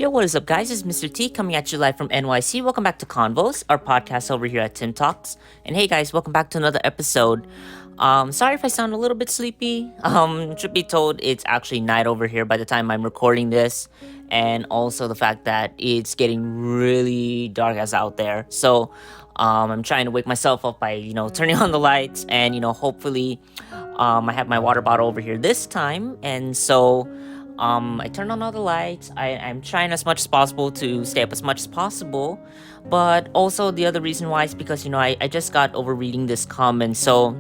Yo, what is up, guys? It's Mr. T coming at you live from NYC. Welcome back to Convos, our podcast over here at TimTalks. And hey, guys, welcome back to another episode. Sorry if I sound a little bit sleepy. Should be told it's actually night over here by the time I'm recording this, and also the fact that it's getting really dark as out there. So, I'm trying to wake myself up by turning on the lights, and hopefully, I have my water bottle over here this time, and so. I turned on all the lights. I'm trying as much as possible to stay up as much as possible. But also, the other reason why is because, I just got over reading this comment. So,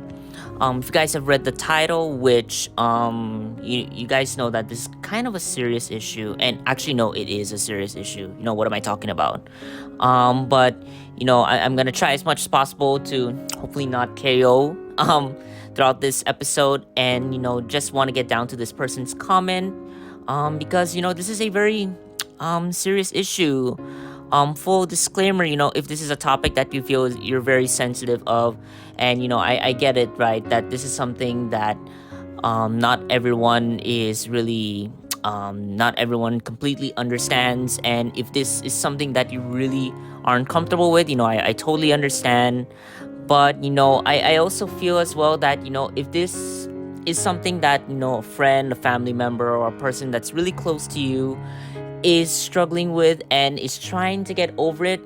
if you guys have read the title, which, you guys know that this is kind of a serious issue. And actually, no, it is a serious issue. What am I talking about? But, I'm going to try as much as possible to hopefully not KO, throughout this episode. And, just want to get down to this person's comment. Because this is a very serious issue. Full disclaimer, if this is a topic that you feel you're very sensitive of, and I get it, right, that this is something that not everyone is really not everyone completely understands. And if this is something that you really aren't comfortable with, I totally understand. But I also feel as well that if this is something that a friend, a family member, or a person that's really close to you is struggling with and is trying to get over it,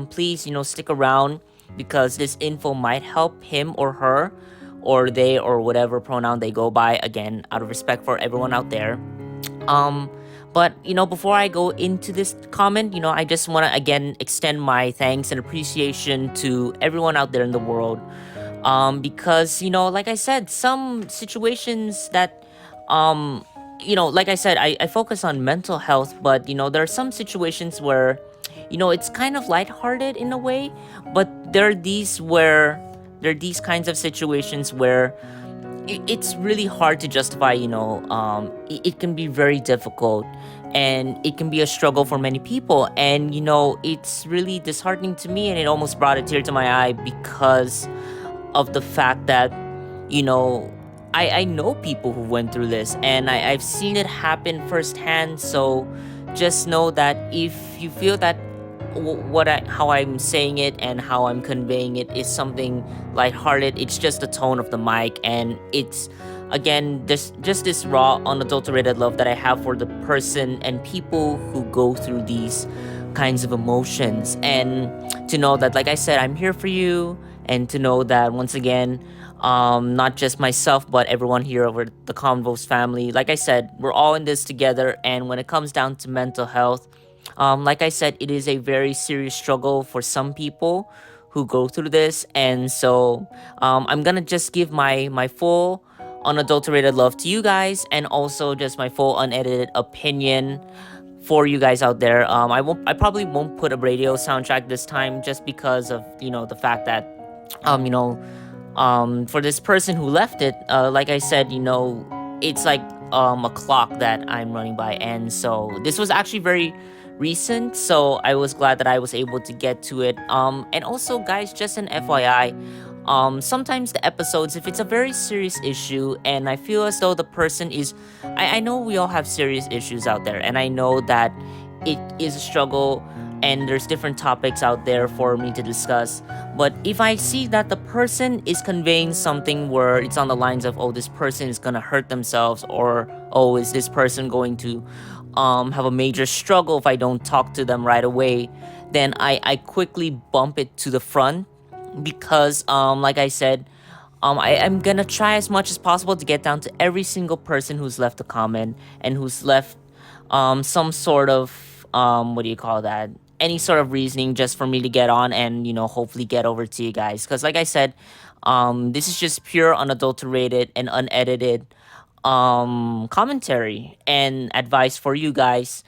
please stick around, because this info might help him or her, or they, or whatever pronoun they go by, again out of respect for everyone out there. But before I go into this comment, I just want to again extend my thanks and appreciation to everyone out there in the world. Because like I said, some situations that like I said, I focus on mental health, but there are some situations where it's kind of lighthearted in a way, but there are these kinds of situations where it's really hard to justify. It can be very difficult, and it can be a struggle for many people. And it's really disheartening to me, and it almost brought a tear to my eye, because of the fact that, I know people who went through this, and I've seen it happen firsthand. So just know that if you feel that how I'm saying it and how I'm conveying it is something lighthearted, it's just the tone of the mic, and it's again just this raw, unadulterated love that I have for the person and people who go through these kinds of emotions. And to know that, like I said, I'm here for you, and to know that once again, not just myself but everyone here over the Convos family, like I said, we're all in this together. And when it comes down to mental health, like I said, it is a very serious struggle for some people who go through this. And so I'm gonna just give my full unadulterated love to you guys, and also just my full unedited opinion for you guys out there. I probably won't put a radio soundtrack this time, just because of the fact that for this person who left it, like I said, it's like a clock that I'm running by. And so this was actually very recent, so I was glad that I was able to get to it. And also, guys, just an FYI, sometimes the episodes, if it's a very serious issue and I feel as though the person is, I know we all have serious issues out there, and I know that it is a struggle, and there's different topics out there for me to discuss. But if I see that the person is conveying something where it's on the lines of, oh, this person is gonna hurt themselves, or oh, is this person going to have a major struggle if I don't talk to them right away, then I quickly bump it to the front, because like I said, I'm gonna try as much as possible to get down to every single person who's left a comment, and who's left some sort of what do you call that, any sort of reasoning, just for me to get on and hopefully get over to you guys. Because like I said, this is just pure, unadulterated, and unedited commentary and advice for you guys.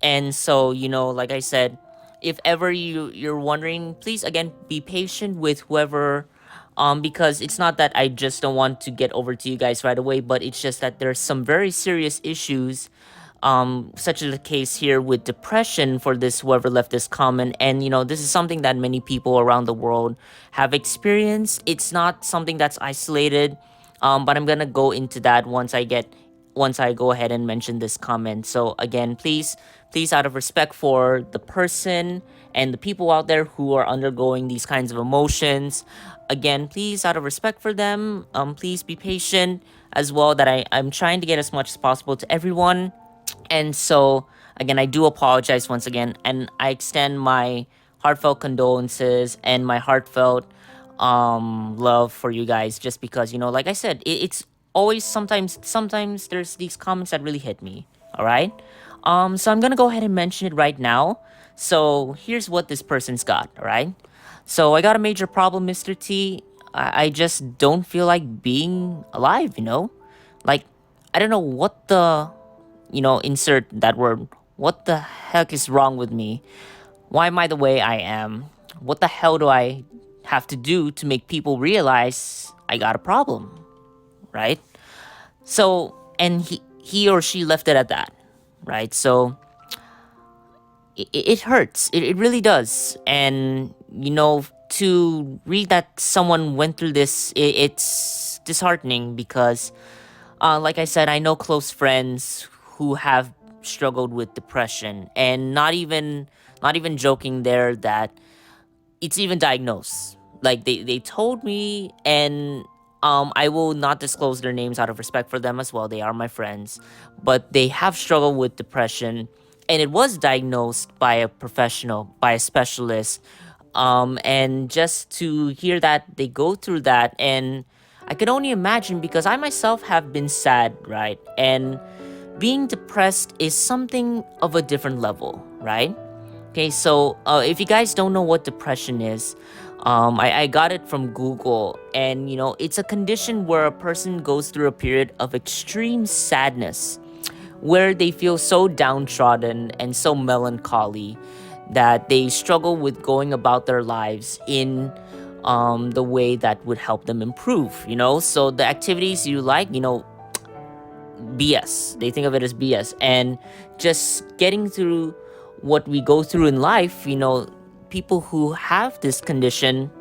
And so like I said, if ever you're wondering, please again be patient with whoever, because it's not that I just don't want to get over to you guys right away, but it's just that there's some very serious issues, such as the case here with depression for this whoever left this comment. And this is something that many people around the world have experienced. It's not something that's isolated, but I'm gonna go into that once I get once I go ahead and mention this comment. So again, please, out of respect for the person and the people out there who are undergoing these kinds of emotions, again, please, out of respect for them, please be patient as well. That I'm trying to get as much as possible to everyone. And so, again, I do apologize once again, and I extend my heartfelt condolences and my heartfelt love for you guys, just because, like I said, it's always sometimes there's these comments that really hit me. All right? So I'm gonna go ahead and mention it right now. So here's what this person's got, all right? So I got a major problem, Mr. T. I just don't feel like being alive. Like, I don't know what the, insert that word. What the heck is wrong with me? Why am I the way I am? What the hell do I have to do to make people realize I got a problem, right? So, and he or she left it at that, right? So, it hurts. It really does. And, to read that someone went through this, it's disheartening because, like I said, I know close friends who have struggled with depression, and not even joking there, that it's even diagnosed. Like they told me, and I will not disclose their names out of respect for them as well. They are my friends, but they have struggled with depression, and it was diagnosed by a professional, by a specialist. And just to hear that they go through that, and I can only imagine, because I myself have been sad, right? And being depressed is something of a different level, right? Okay, so if you guys don't know what depression is, I got it from Google, and it's a condition where a person goes through a period of extreme sadness, where they feel so downtrodden and so melancholy that they struggle with going about their lives in the way that would help them improve. So the activities you like, BS. They think of it as BS. And just getting through what we go through in life, people who have this condition,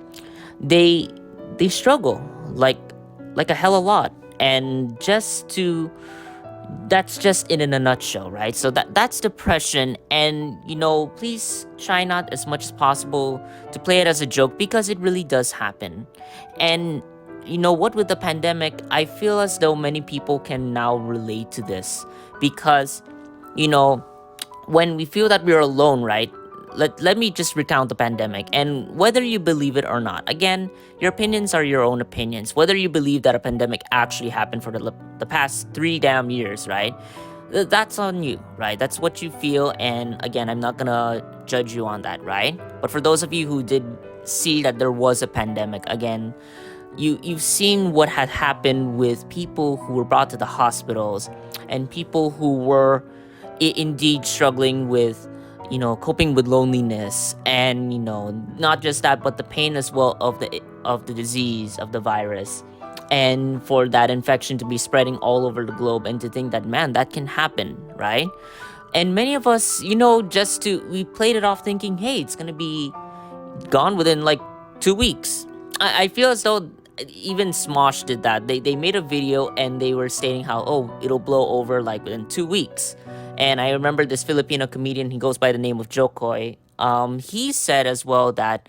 they struggle like a hell a lot. And that's just in a nutshell, right? So that's depression. And please try not as much as possible to play it as a joke, because it really does happen. And what, with the pandemic, I feel as though many people can now relate to this, because when we feel that we're alone, right? Let me just recount the pandemic, and whether you believe it or not, again, your opinions are your own opinions. Whether you believe that a pandemic actually happened for the past 3 damn years, right? That's on you, right? That's what you feel, and again, I'm not gonna judge you on that, right? But for those of you who did see that there was a pandemic, again, you've seen what had happened with people who were brought to the hospitals, and people who were indeed struggling with coping with loneliness, and not just that, but the pain as well of the disease, of the virus, and for that infection to be spreading all over the globe, and to think that, man, that can happen, right? And many of us, we played it off thinking, hey, it's gonna be gone within like 2 weeks. I feel as though even Smosh did that. They made a video, and they were stating how, oh, it'll blow over like within 2 weeks. And I remember this Filipino comedian, he goes by the name of Jokoy. He said as well that,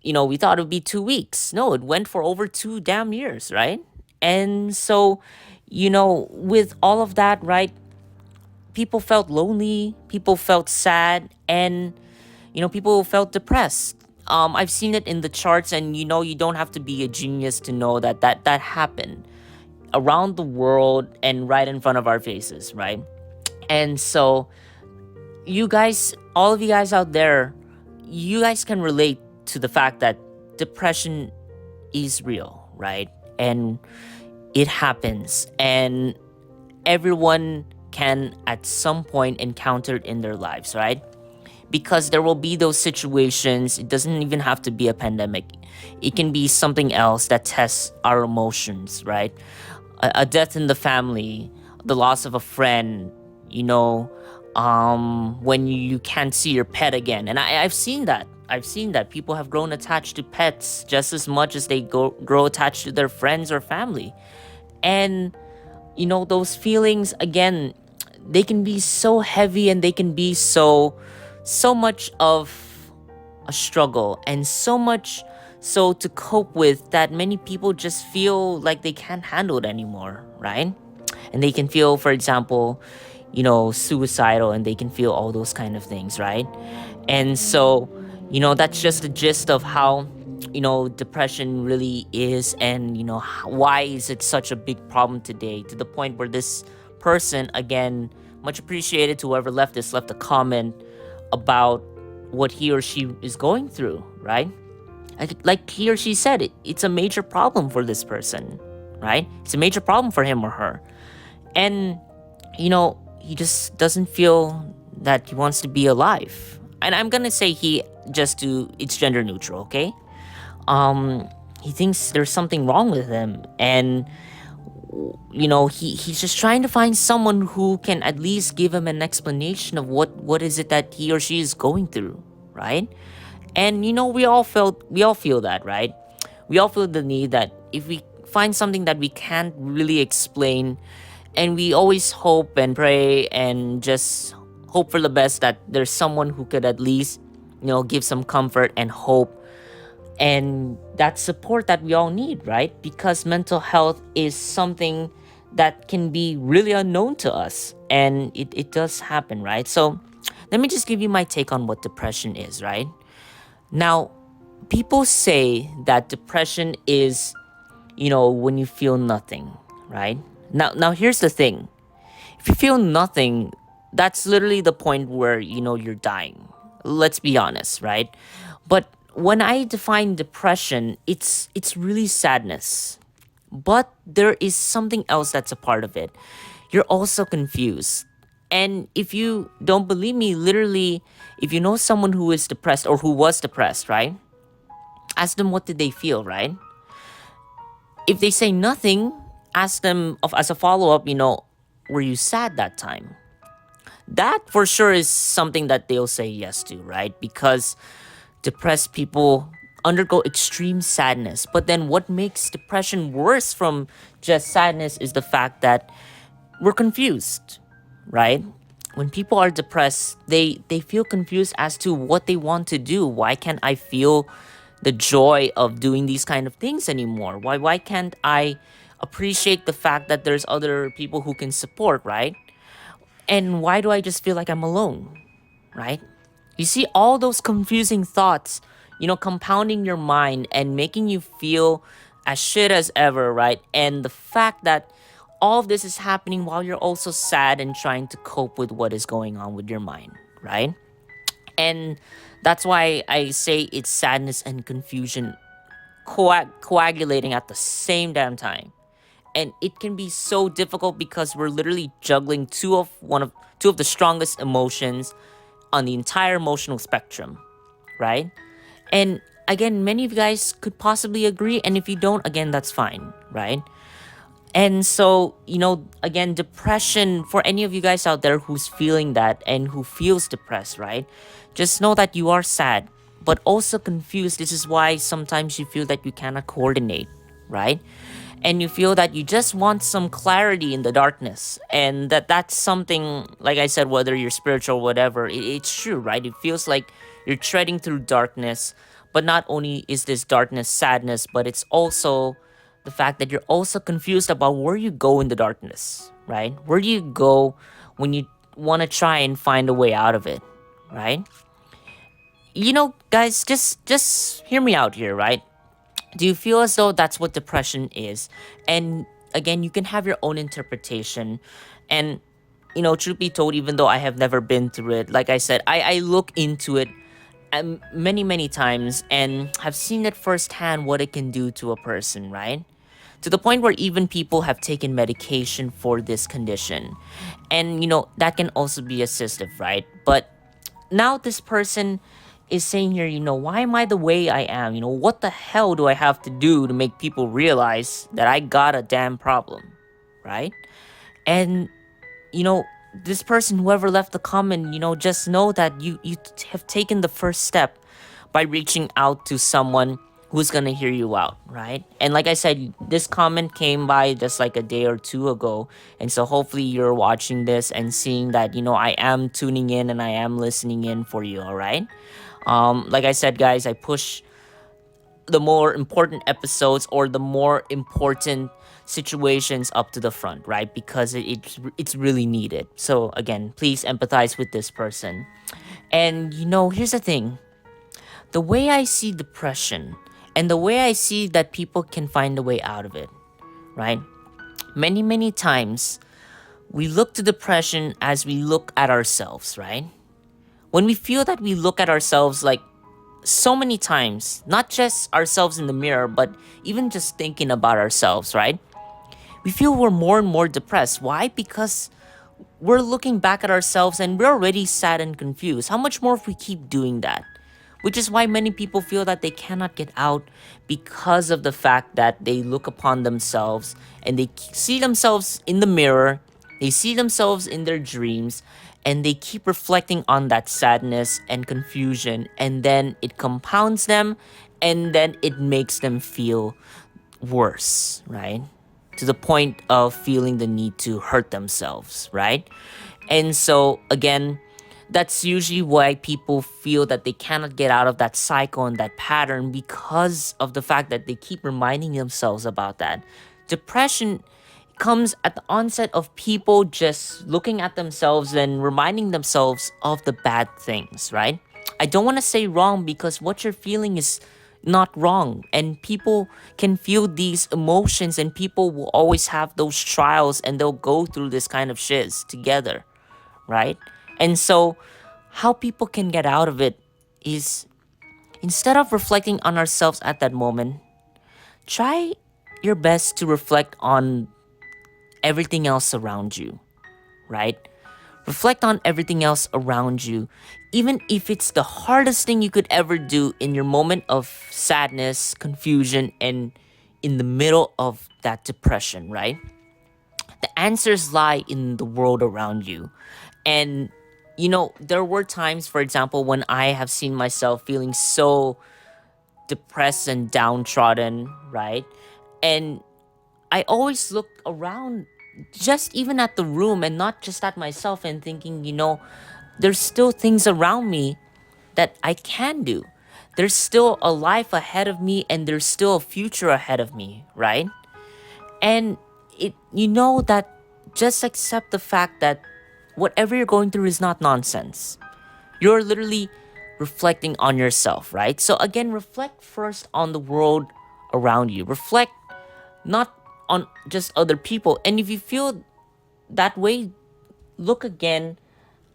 we thought it would be 2 weeks. No, it went for over 2 damn years, right? And so, with all of that, right, people felt lonely, people felt sad, and, people felt depressed. I've seen it in the charts, and, you don't have to be a genius to know that happened around the world and right in front of our faces, right? And so, you guys, all of you guys out there, you guys can relate to the fact that depression is real, right? And it happens, and everyone can at some point encounter it in their lives, right? Because there will be those situations. It doesn't even have to be a pandemic. It can be something else that tests our emotions, right? A death in the family, the loss of a friend, when you can't see your pet again. And I've seen that. People have grown attached to pets just as much as they grow attached to their friends or family. And, those feelings, again, they can be so heavy, and they can be so much of a struggle, and so much so to cope with, that many people just feel like they can't handle it anymore, right? And they can feel, for example, suicidal, and they can feel all those kind of things, right? And so, that's just the gist of how, depression really is, and, why is it such a big problem today, to the point where this person, again, much appreciated to whoever left a comment about what he or she is going through, right? Like he or she said, it's a major problem for this person, right? It's a major problem for him or her. And, he just doesn't feel that he wants to be alive. And I'm gonna say he, just to, it's gender neutral, okay? He thinks there's something wrong with him. And, he's just trying to find someone who can at least give him an explanation of what is it that he or she is going through, right? And, we all feel that, right? We all feel the need that if we find something that we can't really explain, and we always hope and pray and just hope for the best, that there's someone who could at least, give some comfort and hope, and that support that we all need, right? Because mental health is something that can be really unknown to us, and it does happen, right? So let me just give you my take on what depression is, right? Now, people say that depression is, when you feel nothing, right? Now here's the thing. If you feel nothing, that's literally the point where, you're dying. Let's be honest, right? But when I define depression, it's really sadness. But there is something else that's a part of it. You're also confused. And if you don't believe me, literally, if you know someone who is depressed or who was depressed, right? Ask them what did they feel, right? If they say nothing, ask them as a follow-up, were you sad that time? That for sure is something that they'll say yes to, right? Because depressed people undergo extreme sadness. But then what makes depression worse from just sadness is the fact that we're confused, right? When people are depressed, they feel confused as to what they want to do. Why can't I feel the joy of doing these kind of things anymore? Why can't I appreciate the fact that there's other people who can support, right? And why do I just feel like I'm alone, right? You see all those confusing thoughts, compounding your mind and making you feel as shit as ever, right? And the fact that all of this is happening while you're also sad and trying to cope with what is going on with your mind, right? And that's why I say it's sadness and confusion coagulating at the same damn time. And it can be so difficult because we're literally juggling two of the strongest emotions on the entire emotional spectrum, right? And again, many of you guys could possibly agree, and if you don't, again, that's fine, right? And so, again, depression, for any of you guys out there who's feeling that and who feels depressed, right? Just know that you are sad, but also confused. This is why sometimes you feel that you cannot coordinate, right? And you feel that you just want some clarity in the darkness. And that's something, like I said, whether you're spiritual or whatever, it's true, right? It feels like you're treading through darkness. But not only is this darkness sadness, but it's also the fact that you're also confused about where you go in the darkness, right? Where do you go when you want to try and find a way out of it, right? Guys, just hear me out here, right? Do you feel as though that's what depression is? And again, you can have your own interpretation. And, truth be told, even though I have never been through it, like I said, I look into it many, many times and have seen it firsthand what it can do to a person, right? To the point where even people have taken medication for this condition. And, that can also be assistive, right? But now this person is saying here, why am I the way I am? What the hell do I have to do to make people realize that I got a damn problem, right? And, this person, whoever left the comment, just know that you have taken the first step by reaching out to someone who's gonna hear you out, right? And like I said, this comment came by just like a day or two ago. And so hopefully you're watching this and seeing that, I am tuning in and I am listening in for you, all right? Like I said, guys, I push the more important episodes or the more important situations up to the front, right? Because it's really needed. So again, please empathize with this person. And here's the thing. The way I see depression and the way I see that people can find a way out of it, right? Many, many times we look to depression as we look at ourselves, right? When we feel that we look at ourselves like so many times, not just ourselves in the mirror, but even just thinking about ourselves, right? We feel we're more and more depressed. Why? Because we're looking back at ourselves and we're already sad and confused. How much more if we keep doing that? Which is why many people feel that they cannot get out because of the fact that they look upon themselves and they see themselves in the mirror, they see themselves in their dreams, and they keep reflecting on that sadness and confusion, and then it compounds them, and then it makes them feel worse, right? To the point of feeling the need to hurt themselves, right? And so, again, that's usually why people feel that they cannot get out of that cycle and that pattern because of the fact that they keep reminding themselves about that. Depression comes at the onset of people just looking at themselves and reminding themselves of the bad things, right? I don't want to say wrong because what you're feeling is not wrong, and people can feel these emotions, and people will always have those trials and they'll go through this kind of shiz together, right? And so how people can get out of it is, instead of reflecting on ourselves at that moment, try your best to reflect on everything else around you, right? Reflect on everything else around you, even if it's the hardest thing you could ever do in your moment of sadness, confusion, and in the middle of that depression, right? The answers lie in the world around you. And, there were times, for example, when I have seen myself feeling so depressed and downtrodden, right? And I always look around, just even at the room and not just at myself, and thinking, there's still things around me that I can do. There's still a life ahead of me and there's still a future ahead of me, right? And that just accept the fact that whatever you're going through is not nonsense. You're literally reflecting on yourself, right? So again, reflect first on the world around you. Reflect not on just other people. And if you feel that way, look again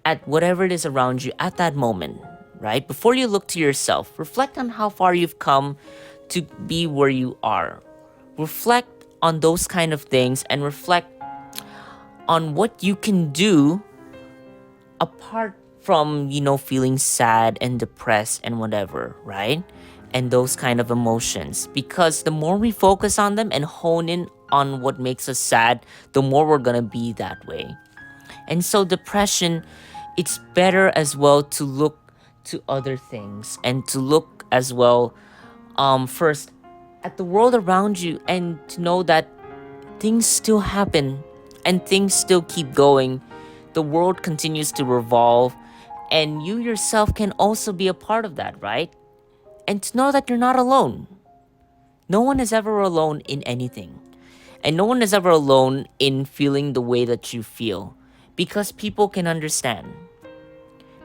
at whatever it is around you at that moment, right? Before you look to yourself, reflect on how far you've come to be where you are. Reflect on those kind of things and reflect on what you can do apart from, feeling sad and depressed and whatever, right? And those kind of emotions. Because the more we focus on them and hone in on what makes us sad, the more we're gonna be that way. And so depression, it's better as well to look to other things and to look as well first at the world around you, and to know that things still happen and things still keep going. The world continues to revolve, and you yourself can also be a part of that, right? And to know that you're not alone. No one is ever alone in anything. And no one is ever alone in feeling the way that you feel, because people can understand.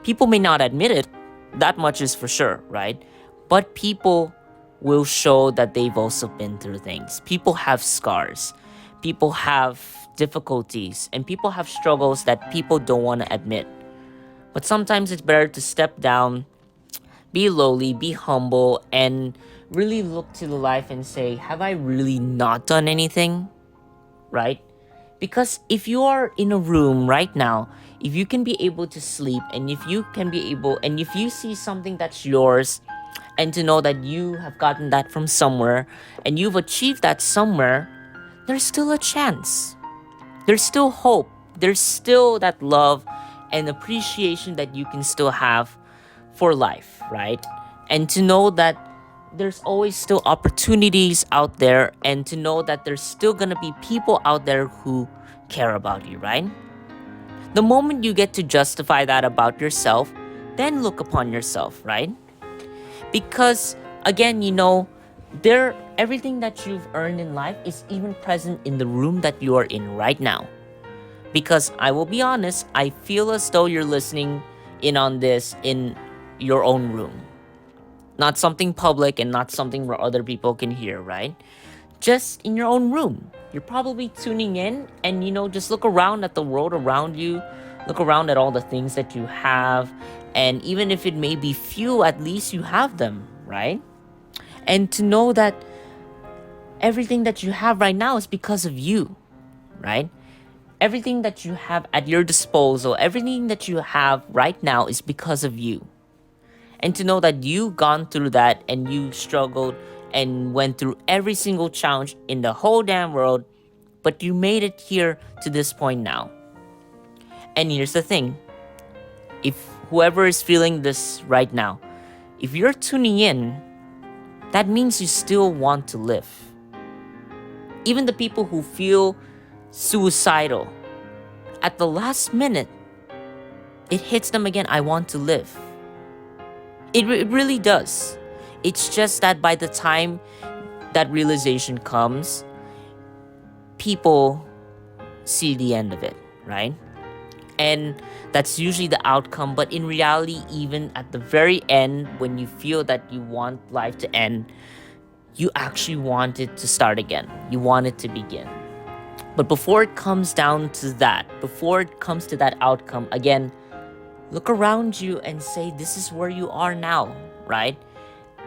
People may not admit it, that much is for sure, right? But people will show that they've also been through things. People have scars. People have difficulties, and people have struggles that people don't want to admit. But sometimes it's better to step down, be lowly, be humble, and really look to the life and say, have I really not done anything? Right? Because if you are in a room right now, if you can be able to sleep, and if you can be able, and if you see something that's yours, and to know that you have gotten that from somewhere, and you've achieved that somewhere, there's still a chance. There's still hope. There's still that love and appreciation that you can still have for life, right? And to know that there's always still opportunities out there, and to know that there's still gonna be people out there who care about you, right? The moment you get to justify that about yourself, then look upon yourself, right? Because again, everything that you've earned in life is even present in the room that you are in right now. Because I will be honest, I feel as though you're listening in on this in your own room. Not something public and not something where other people can hear, right? Just in your own room. You're probably tuning in and, just look around at the world around you. Look around at all the things that you have. And even if it may be few, at least you have them, right? And to know that everything that you have right now is because of you, right? Everything that you have at your disposal, everything that you have right now is because of you. And to know that you've gone through that and you struggled and went through every single challenge in the whole damn world, but you made it here to this point now. And here's the thing. If whoever is feeling this right now, if you're tuning in, that means you still want to live. Even the people who feel suicidal, at the last minute, it hits them again, I want to live. It really does. It's just that by the time that realization comes, people see the end of it, right? And that's usually the outcome. But in reality, even at the very end, when you feel that you want life to end, you actually want it to start again. You want it to begin. But before it comes down to that, before it comes to that outcome, again, look around you and say, this is where you are now, right?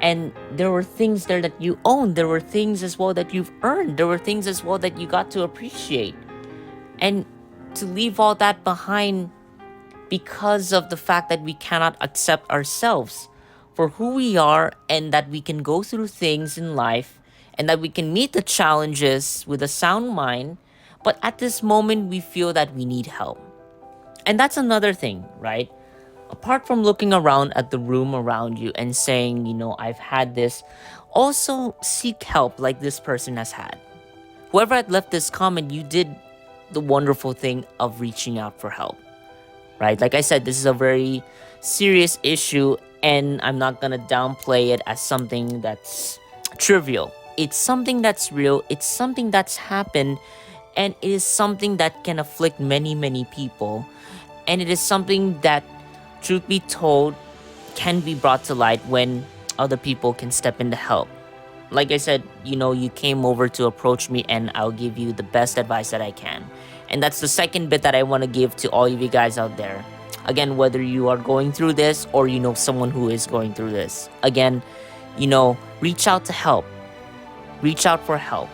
And there were things there that you owned. There were things as well that you've earned. There were things as well that you got to appreciate. And to leave all that behind because of the fact that we cannot accept ourselves for who we are, and that we can go through things in life and that we can meet the challenges with a sound mind. But at this moment, we feel that we need help. And that's another thing, right? Apart from looking around at the room around you and saying, I've had this, also seek help like this person has had. Whoever had left this comment, you did the wonderful thing of reaching out for help, right? Like I said, this is a very serious issue, and I'm not gonna downplay it as something that's trivial. It's something that's real, it's something that's happened, and it is something that can afflict many, many people. And it is something that, truth be told, can be brought to light when other people can step in to help. Like I said, you came over to approach me, and I'll give you the best advice that I can. And that's the second bit that I want to give to all of you guys out there. Again, whether you are going through this or you know someone who is going through this. Again, reach out to help. Reach out for help.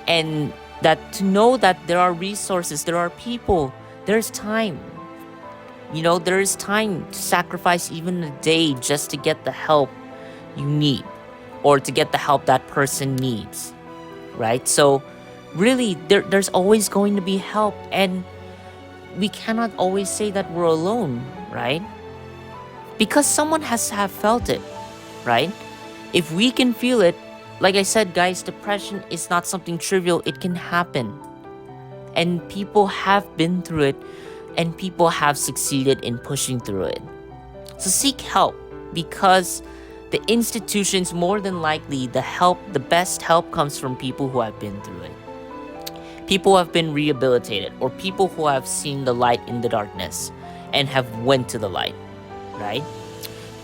And that to know that there are resources, there are people, there's time. There is time to sacrifice even a day just to get the help you need, or to get the help that person needs, right? So really, there's always going to be help, and we cannot always say that we're alone, right? Because someone has to have felt it, right? If we can feel it, like I said, guys, depression is not something trivial. It can happen. And people have been through it, and people have succeeded in pushing through it. So seek help, because the institutions, more than likely, the best help comes from people who have been through it. People who have been rehabilitated, or people who have seen the light in the darkness and have went to the light, right?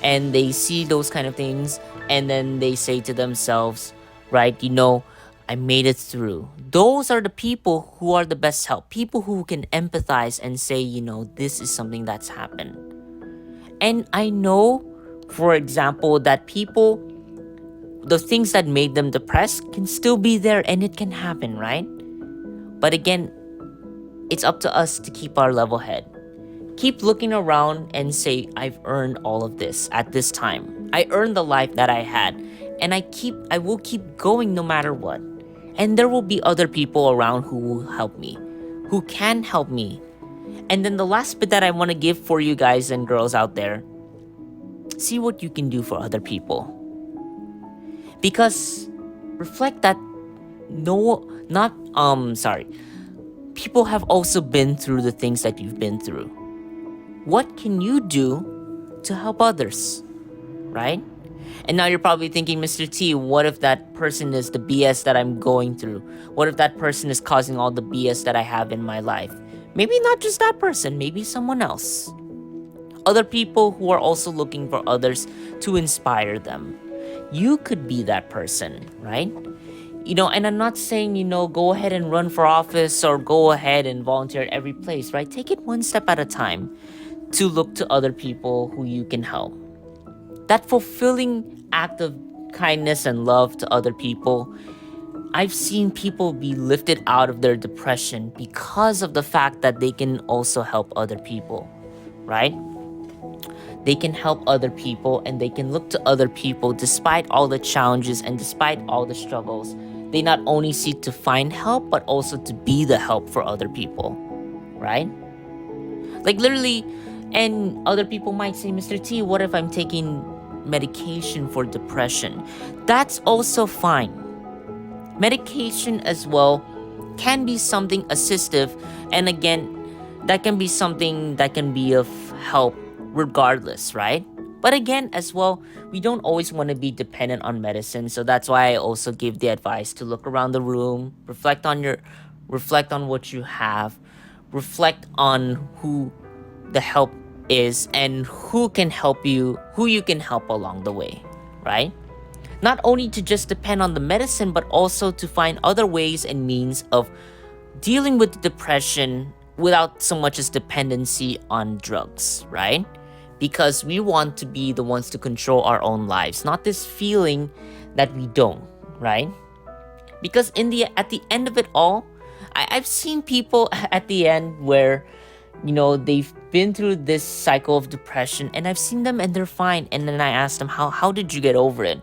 And they see those kind of things, and then they say to themselves, right, I made it through. Those are the people who are the best help. People who can empathize and say, this is something that's happened. And I know, for example, that people, the things that made them depressed can still be there, and it can happen, right? But again, it's up to us to keep our level head. Keep looking around and say, I've earned all of this at this time. I earned the life that I had, and I will keep going no matter what. And there will be other people around who will help me, who can help me. And then the last bit that I want to give for you guys and girls out there, see what you can do for other people. Because reflect that no, not, sorry, people have also been through the things that you've been through. What can you do to help others, right? And now you're probably thinking, Mr. T, what if that person is the BS that I'm going through? What if that person is causing all the BS that I have in my life? Maybe not just that person, maybe someone else. Other people who are also looking for others to inspire them. You could be that person, right? And I'm not saying, go ahead and run for office or go ahead and volunteer at every place, right? Take it one step at a time to look to other people who you can help. That fulfilling act of kindness and love to other people, I've seen people be lifted out of their depression because of the fact that they can also help other people, right? They can help other people and they can look to other people despite all the challenges and despite all the struggles. They not only seek to find help, but also to be the help for other people, right? Like literally, and other people might say, Mr. T, what if I'm taking medication for depression? That's also fine. Medication as well can be something assistive, and again, that can be something that can be of help regardless, right? But again, as well, we don't always want to be dependent on medicine, so that's why I also give the advice to look around the room, reflect on what you have, reflect on who the help is and who can help you, who you can help along the way, right? Not only to just depend on the medicine, but also to find other ways and means of dealing with depression without so much as dependency on drugs, right? Because we want to be the ones to control our own lives, not this feeling that we don't, right? Because at the end of it all, I've seen people at the end where, they've been through this cycle of depression, and I've seen them and they're fine. And then I asked them, how did you get over it?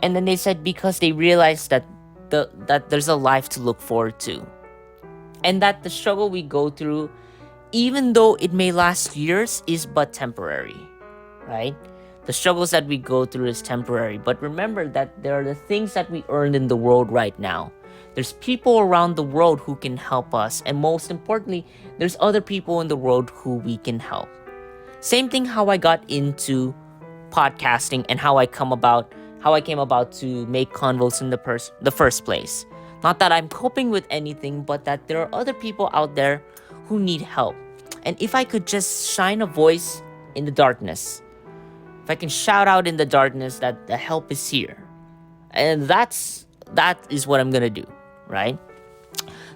And then they said because they realized that that there's a life to look forward to. And that the struggle we go through, even though it may last years, is but temporary, right? The struggles that we go through is temporary. But remember that there are the things that we earned in the world right now. There's people around the world who can help us. And most importantly, there's other people in the world who we can help. Same thing how I got into podcasting and how I came about to make Convos in the first place. Not that I'm coping with anything, but that there are other people out there who need help. And if I could just shine a voice in the darkness, if I can shout out in the darkness that the help is here, and that is what I'm gonna do, right?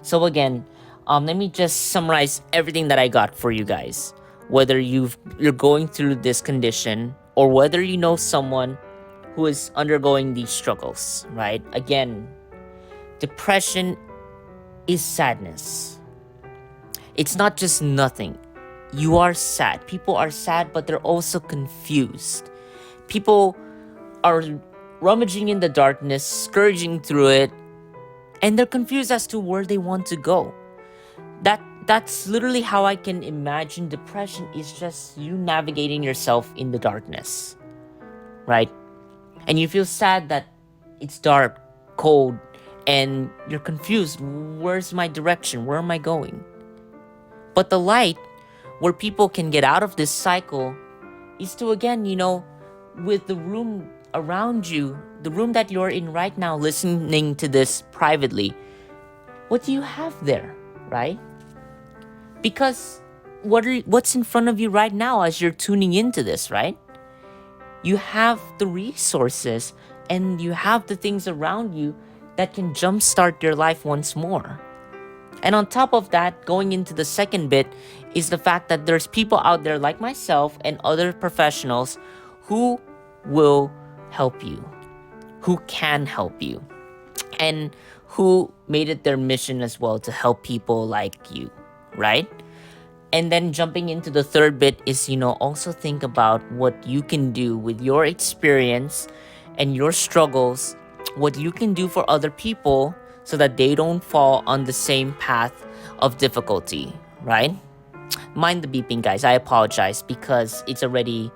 So again, let me just summarize everything that I got for you guys. Whether you're going through this condition or whether you know someone who is undergoing these struggles, right? Again, depression is sadness. It's not just nothing. You are sad. People are sad, but they're also confused. People are rummaging in the darkness, scourging through it, and they're confused as to where they want to go. That's literally how I can imagine depression is just you navigating yourself in the darkness, right? And you feel sad that it's dark, cold, and you're confused. Where's my direction? Where am I going? But the light, where people can get out of this cycle, is to again, with the room around you, the room that you're in right now, listening to this privately, what do you have there, right? Because what's in front of you right now as you're tuning into this, right? You have the resources and you have the things around you that can jumpstart your life once more. And on top of that, going into the second bit is the fact that there's people out there like myself and other professionals who will help you, who can help you, and who made it their mission as well to help people like you, right? And then jumping into the third bit is, also think about what you can do with your experience and your struggles, what you can do for other people so that they don't fall on the same path of difficulty, right? Mind the beeping, guys. I apologize because it's already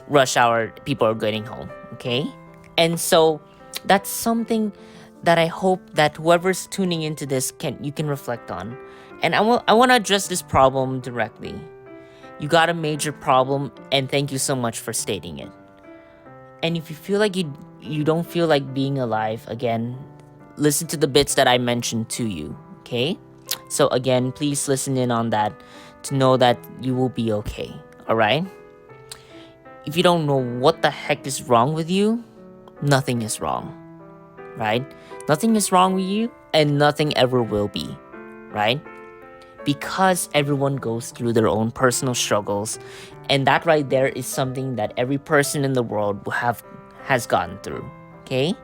rush hour. People are getting home, okay? And so That's something that I hope that whoever's tuning into this can reflect on. And I want to address this problem directly. You got a major problem, and thank you so much for stating it. And if you feel like you don't feel like being alive again, listen to the bits that I mentioned to you, okay? So again, please listen in on that to know that you will be okay, all right? If you don't know what the heck is wrong with you, nothing is wrong, right? Nothing is wrong with you, and nothing ever will be, right? Because everyone goes through their own personal struggles, and that right there is something that every person in the world has gone through, okay?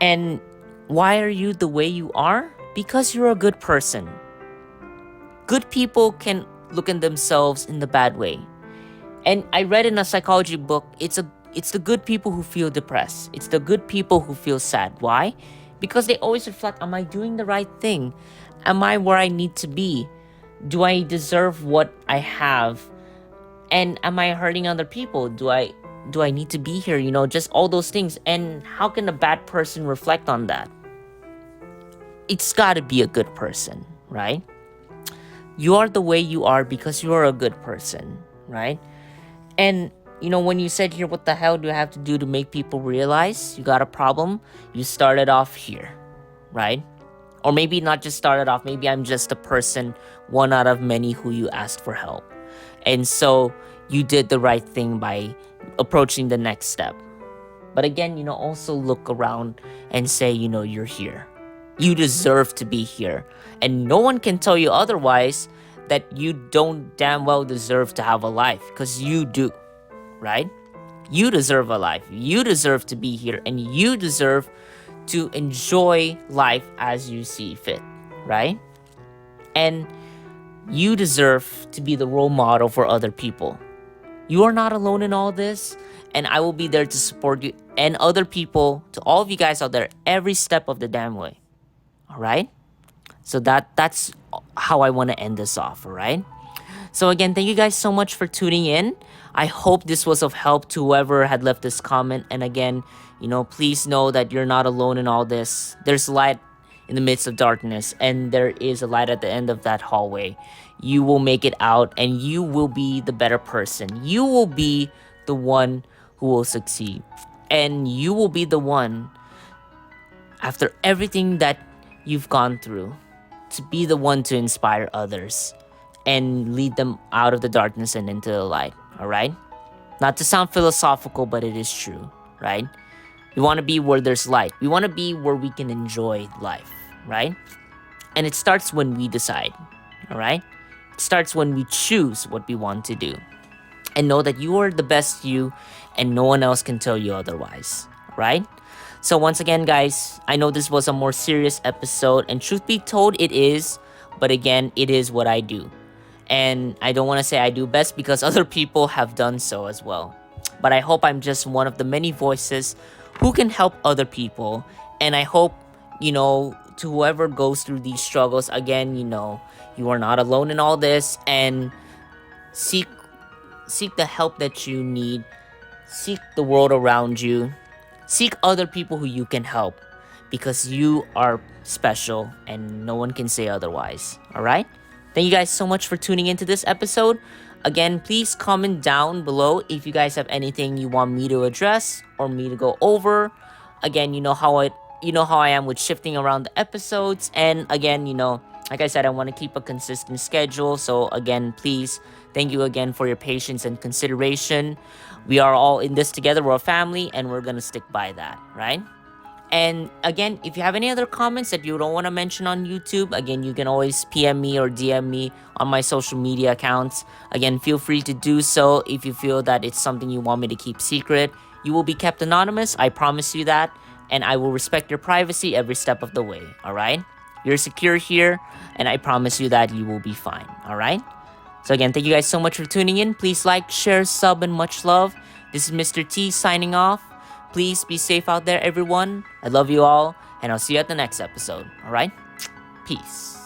And why are you the way you are? Because you're a good person. Good people can look at themselves in the bad way. And I read in a psychology book, it's the good people who feel depressed. It's the good people who feel sad. Why? Because they always reflect, am I doing the right thing? Am I where I need to be? Do I deserve what I have? And am I hurting other people? Do I need to be here? Just all those things. And how can a bad person reflect on that? It's got to be a good person, right? You are the way you are because you are a good person, right? And when you said here, what the hell do I have to do to make people realize you got a problem? You started off here, right? Or maybe not just started off, maybe I'm just a person, one out of many who you asked for help. And so you did the right thing by approaching the next step. But again, also look around and say, you're here. You deserve to be here. And no one can tell you otherwise that you don't damn well deserve to have a life, because you do, right? You deserve a life. You deserve to be here, and you deserve to enjoy life as you see fit, right? And you deserve to be the role model for other people. You are not alone in all this, and I will be there to support you and other people, to all of you guys out there, every step of the damn way. All right? So that's how I want to end this off, all right? So again, thank you guys so much for tuning in. I hope this was of help to whoever had left this comment. And again, please know that you're not alone in all this. There's light in the midst of darkness, and there is a light at the end of that hallway. You will make it out, and you will be the better person. You will be the one who will succeed. And you will be the one, after everything that you've gone through, to be the one to inspire others and lead them out of the darkness and into the light, all right? Not to sound philosophical, but it is true, right? We want to be where there's light. We want to be where we can enjoy life, right? And it starts when we decide, all right? It starts when we choose what we want to do. And know that you are the best you, and no one else can tell you otherwise, right? So once again, guys, I know this was a more serious episode, and truth be told, it is. But again, it is what I do. And I don't want to say I do best, because other people have done so as well. But I hope I'm just one of the many voices who can help other people. And I hope, to whoever goes through these struggles, again, you are not alone in all this. And seek the help that you need. Seek the world around you. Seek other people who you can help, because you are special and no one can say otherwise. All right? Thank you guys so much for tuning into this episode. Again, please comment down below if you guys have anything you want me to address or me to go over. Again, you know how I am with shifting around the episodes. And again, like I said, I want to keep a consistent schedule. So again, please, thank you again for your patience and consideration. We are all in this together. We're a family, and we're going to stick by that, right? And again, if you have any other comments that you don't want to mention on YouTube, again, you can always PM me or DM me on my social media accounts. Again, feel free to do so if you feel that it's something you want me to keep secret. You will be kept anonymous. I promise you that. And I will respect your privacy every step of the way, all right? You're secure here, and I promise you that you will be fine, all right? So again, thank you guys so much for tuning in. Please like, share, sub, and much love. This is Mr. T signing off. Please be safe out there, everyone. I love you all, and I'll see you at the next episode, all right? Peace.